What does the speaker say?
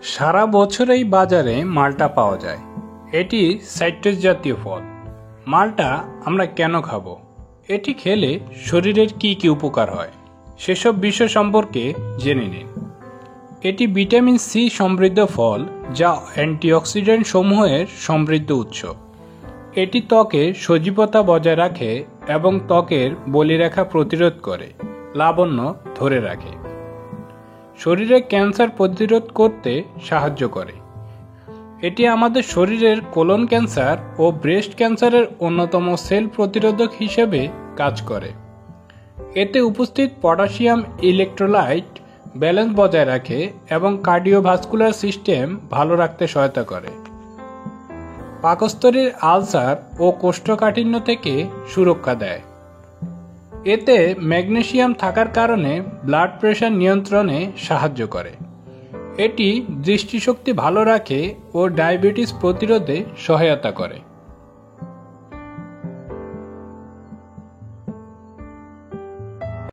সারা বছরেই বাজারে মাল্টা পাওয়া যায়। এটি সাইট্রাস জাতীয় ফল। মাল্টা আমরা কেন খাবো, এটি খেলে শরীরের কি কি উপকার হয় সেসব বিষয় সম্পর্কে জেনে নিন। এটি ভিটামিন সি সমৃদ্ধ ফল, যা অ্যান্টিঅক্সিডেন্ট সমূহের সমৃদ্ধ উৎস। এটি ত্বকের সজীবতা বজায় রাখে এবং ত্বকের বলিরেখা প্রতিরোধ করে, লাবণ্য ধরে রাখে। শরীরে ক্যান্সার প্রতিরোধ করতে সাহায্য করে। এটি আমাদের শরীরের কোলন ক্যান্সার ও ব্রেস্ট ক্যান্সারের অন্যতম সেল প্রতিরোধক হিসেবে কাজ করে। এতে উপস্থিত পটাশিয়াম ইলেকট্রোলাইট ব্যালেন্স বজায় রাখে এবং কার্ডিওভাস্কুলার সিস্টেম ভালো রাখতে সহায়তা করে। পাকস্থলীর আলসার ও কোষ্ঠকাঠিন্য থেকে সুরক্ষা দেয়। এতে ম্যাগনেসিয়াম থাকার কারণে ব্লাড প্রেশার নিয়ন্ত্রণে সাহায্য করে। এটি দৃষ্টিশক্তি ভালো রাখে ও ডায়াবেটিস প্রতিরোধে সহায়তা করে।